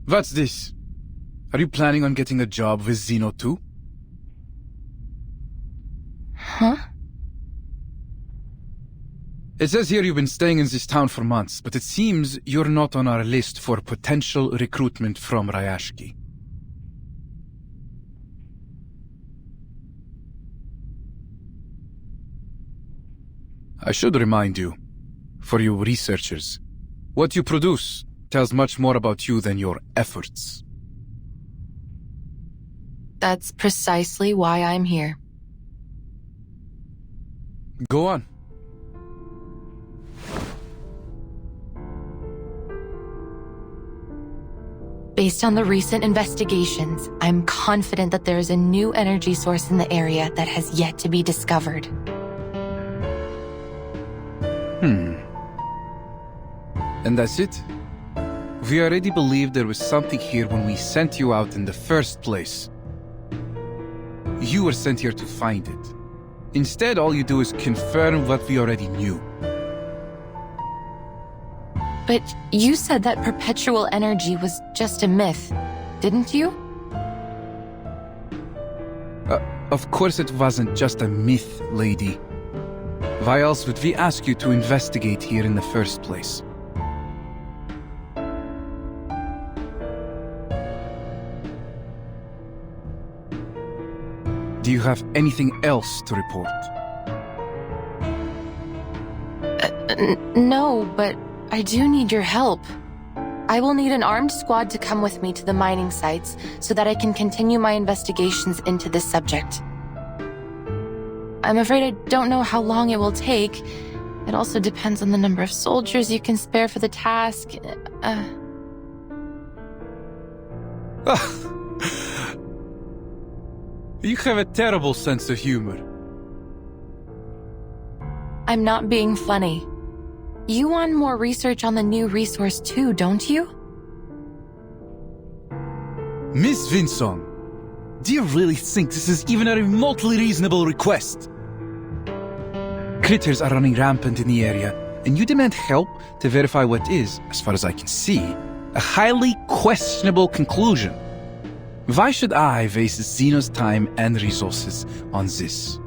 What's this? Are you planning on getting a job with Zeno too? Huh? It says here you've been staying in this town for months, but it seems you're not on our list for potential recruitment from Rayashki. I should remind you, for you researchers, what you produce tells much more about you than your efforts. That's precisely why I'm here. Go on. Based on the recent investigations, I'm confident that there is a new energy source in the area that has yet to be discovered. And that's it? We already believed there was something here when we sent you out in the first place. You were sent here to find it. Instead, all you do is confirm what we already knew. But you said that perpetual energy was just a myth, didn't you? Of course it wasn't just a myth, lady. Why else would we ask you to investigate here in the first place? Do you have anything else to report? No, but I do need your help. I will need an armed squad to come with me to the mining sites so that I can continue my investigations into this subject. I'm afraid I don't know how long it will take. It also depends on the number of soldiers you can spare for the task. You have a terrible sense of humor. I'm not being funny. You want more research on the new resource too, don't you? Miss Vinsong, do you really think this is even a remotely reasonable request? Critters are running rampant in the area, and you demand help to verify what is, as far as I can see, a highly questionable conclusion. Why should I waste Zeno's time and resources on this?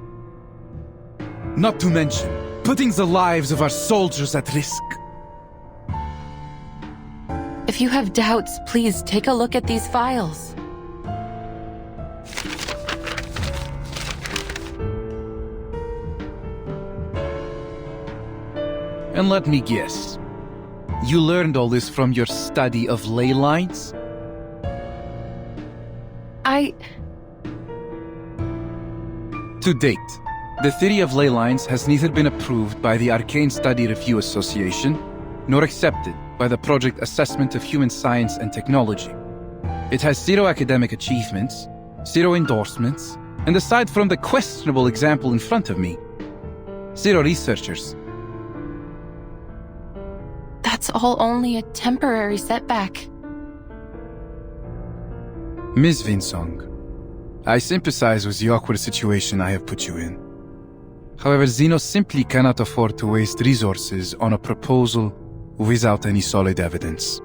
Not to mention, putting the lives of our soldiers at risk. If you have doubts, please take a look at these files. And let me guess, you learned all this from your study of ley lines? To date, the theory of ley lines has neither been approved by the Arcane Study Review Association, nor accepted by the Project Assessment of Human Science and Technology. It has zero academic achievements, zero endorsements, and aside from the questionable example in front of me, zero researchers. That's all only a temporary setback. Ms. Vinsong, I sympathize with the awkward situation I have put you in. However, Zeno simply cannot afford to waste resources on a proposal without any solid evidence.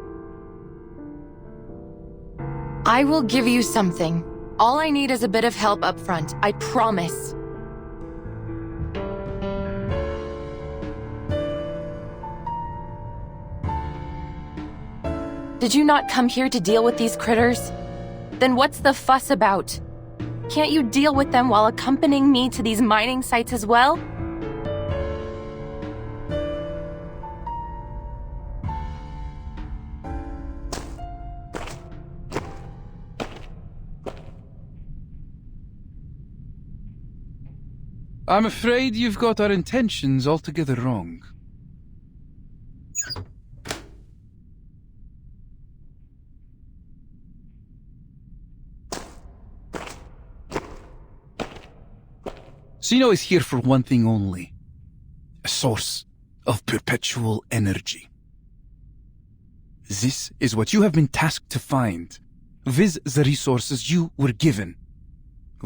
I will give you something. All I need is a bit of help up front, I promise. Did you not come here to deal with these critters? Then what's the fuss about? Can't you deal with them while accompanying me to these mining sites as well? I'm afraid you've got our intentions altogether wrong. Zeno is here for one thing only. A source of perpetual energy. This is what you have been tasked to find, with the resources you were given.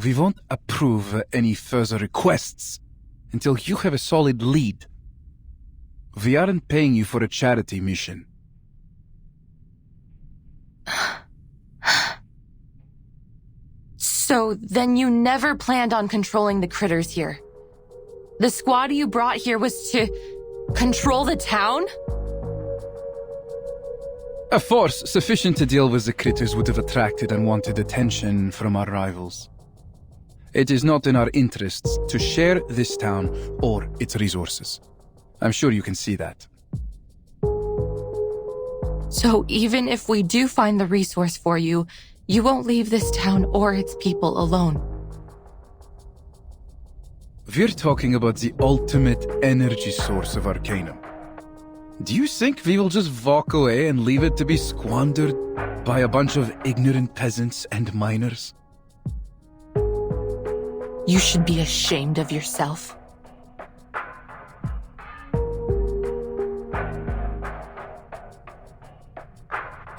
We won't approve any further requests until you have a solid lead. We aren't paying you for a charity mission. So then you never planned on controlling the critters here. The squad you brought here was to control the town? A force sufficient to deal with the critters would have attracted unwanted attention from our rivals. It is not in our interests to share this town or its resources. I'm sure you can see that. So even if we do find the resource for you, you won't leave this town or its people alone. We're talking about the ultimate energy source of Arcanum. Do you think we will just walk away and leave it to be squandered by a bunch of ignorant peasants and miners? You should be ashamed of yourself.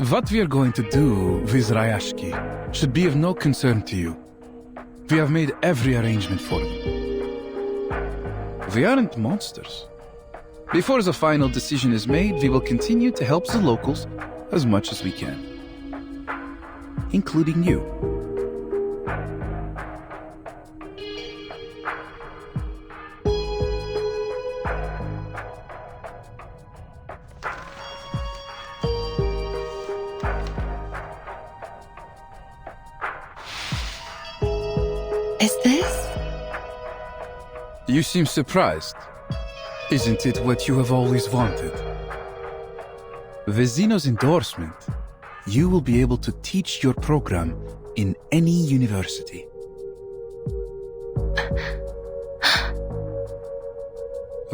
What we are going to do with Rayashki should be of no concern to you. We have made every arrangement for them. We aren't monsters. Before the final decision is made, we will continue to help the locals as much as we can. Including you. Is this? You seem surprised. Isn't it what you have always wanted? With Zeno's endorsement, you will be able to teach your program in any university.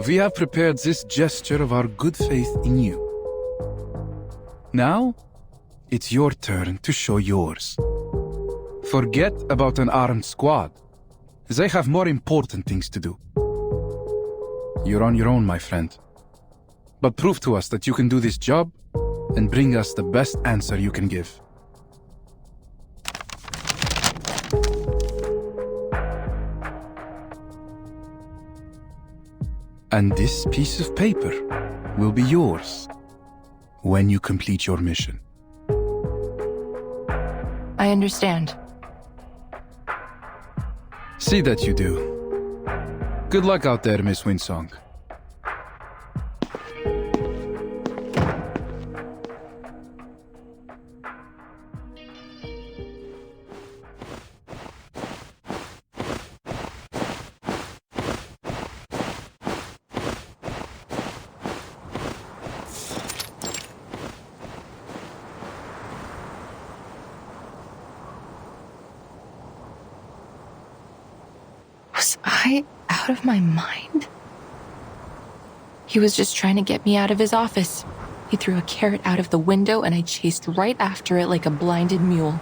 We have prepared this gesture of our good faith in you. Now, it's your turn to show yours. Forget about an armed squad. They have more important things to do. You're on your own, my friend. But prove to us that you can do this job and bring us the best answer you can give. And this piece of paper will be yours when you complete your mission. I understand. See that you do. Good luck out there, Miss Winsong. Was I out of my mind? He was just trying to get me out of his office. He threw a carrot out of the window and I chased right after it like a blinded mule.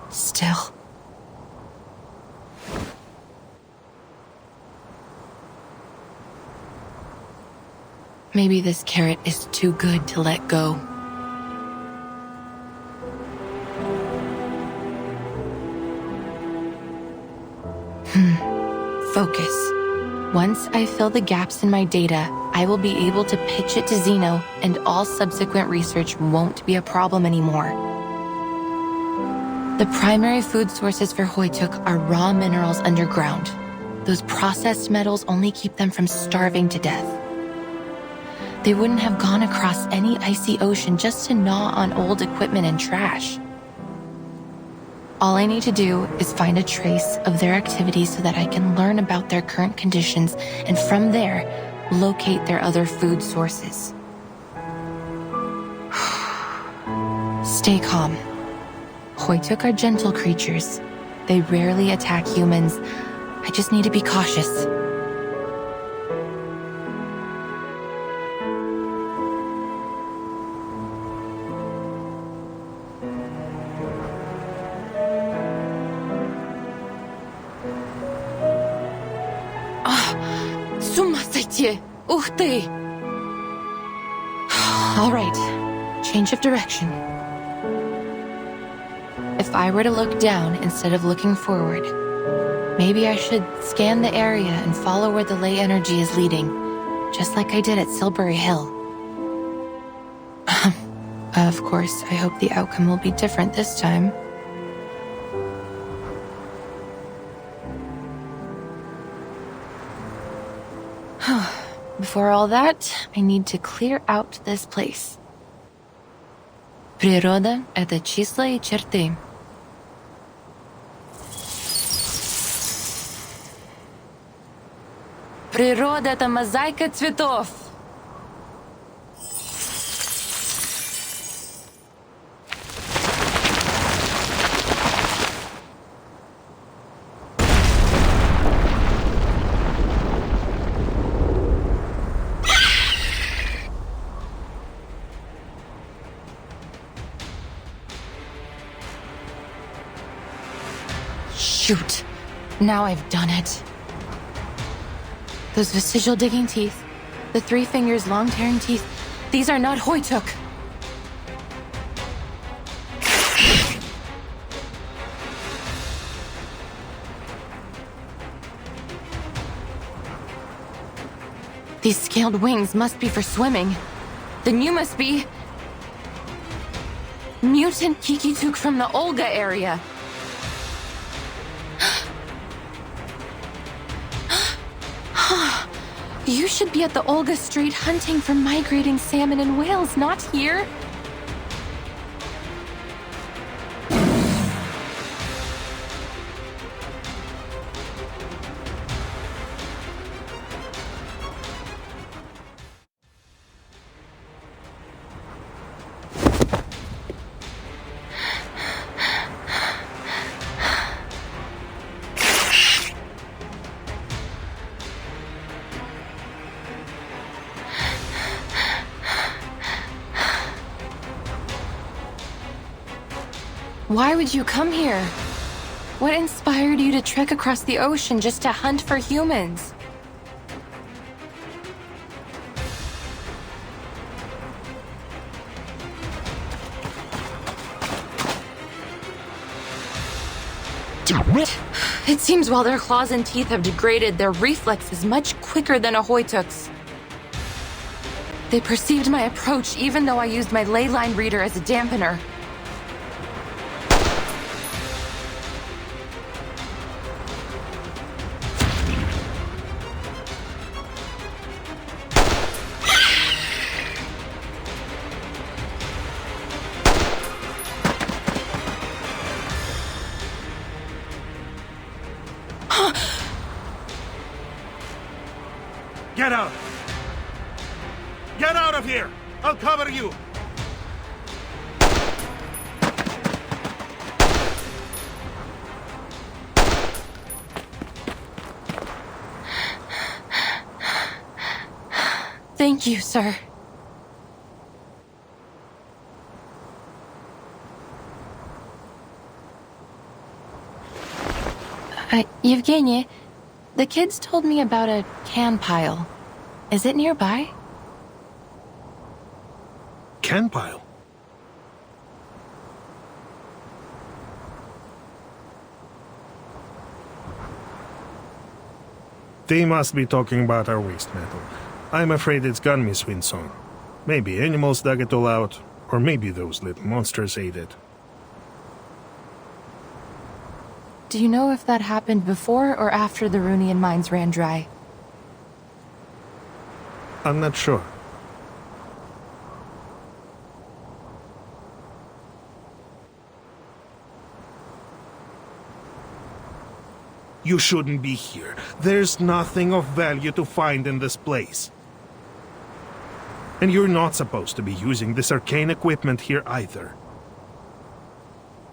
Still. Maybe this carrot is too good to let go. Focus. Once I fill the gaps in my data, I will be able to pitch it to Zeno, and all subsequent research won't be a problem anymore. The primary food sources for Hoytuk are raw minerals underground. Those processed metals only keep them from starving to death. They wouldn't have gone across any icy ocean just to gnaw on old equipment and trash. All I need to do is find a trace of their activities so that I can learn about their current conditions and from there, locate their other food sources. Stay calm. Hoytuk are gentle creatures. They rarely attack humans. I just need to be cautious. Ух ты! All right, change of direction. If I were to look down instead of looking forward, maybe I should scan the area and follow where the ley energy is leading, just like I did at Silbury Hill. Of course, I hope the outcome will be different this time. Before all that, I need to clear out this place. Природа — это числа и черты. Природа — это мозаика цветов. Shoot. Now I've done it. Those vestigial digging teeth, the 3 fingers long tearing teeth, these are not Hoytuk. These scaled wings must be for swimming. Then you must be... Mutant Kikituk from the Olga area. You should be at the Olga Strait hunting for migrating salmon and whales, not here. Why would you come here? What inspired you to trek across the ocean just to hunt for humans? It seems while their claws and teeth have degraded, their reflex is much quicker than a Hoytuk's. They perceived my approach even though I used my ley line reader as a dampener. Get out! Get out of here! I'll cover you! Thank you, sir. Evgeny, the kids told me about a can pile. Is it nearby? Can pile? They must be talking about our waste metal. I'm afraid it's gone, Miss Winson. Maybe animals dug it all out, or maybe those little monsters ate it. Do you know if that happened before or after the Runian mines ran dry? I'm not sure. You shouldn't be here. There's nothing of value to find in this place. And you're not supposed to be using this arcane equipment here either.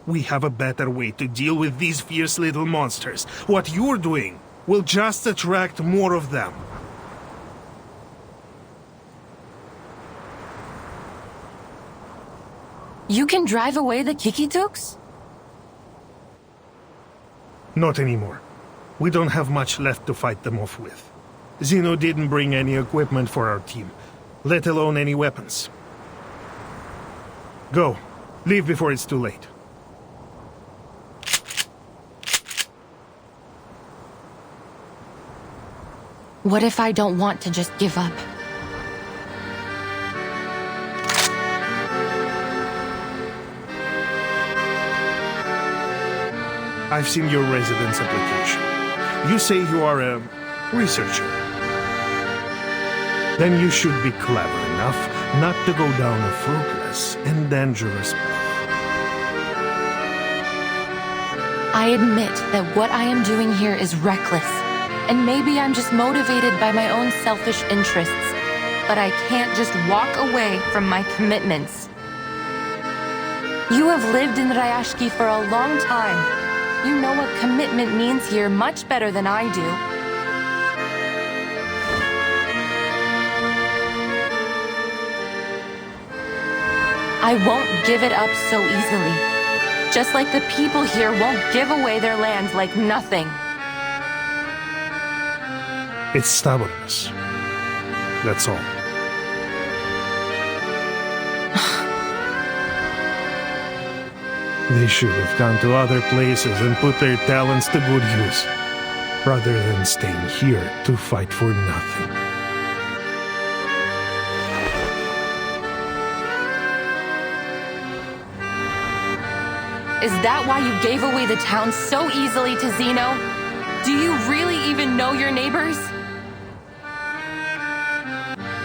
We have a better way to deal with these fierce little monsters. What you're doing will just attract more of them. You can drive away the Kikituks? Not anymore. We don't have much left to fight them off with. Zeno didn't bring any equipment for our team, let alone any weapons. Go. Leave before it's too late. What if I don't want to just give up? I've seen your residence application. You say you are a researcher. Then you should be clever enough not to go down a fruitless and dangerous path. I admit that what I am doing here is reckless, and maybe I'm just motivated by my own selfish interests, but I can't just walk away from my commitments. You have lived in Rayashki for a long time. You know what commitment means here much better than I do. I won't give it up so easily. Just like the people here won't give away their land like nothing. It's stubbornness. That's all. They should have gone to other places and put their talents to good use, rather than staying here to fight for nothing. Is that why you gave away the town so easily to Zeno? Do you really even know your neighbors?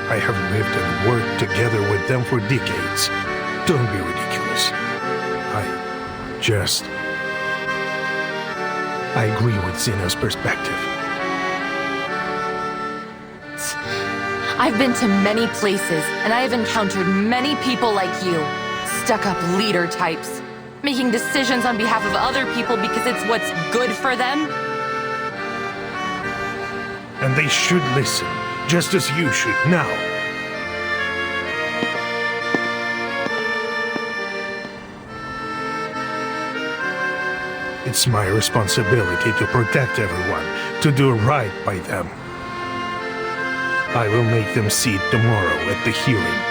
I have lived and worked together with them for decades. Don't be ridiculous. I agree with Zeno's perspective. I've been to many places, and I have encountered many people like you. Stuck-up leader types. Making decisions on behalf of other people because it's what's good for them. And they should listen, just as you should now. It's my responsibility to protect everyone, to do right by them. I will make them see it tomorrow at the hearing.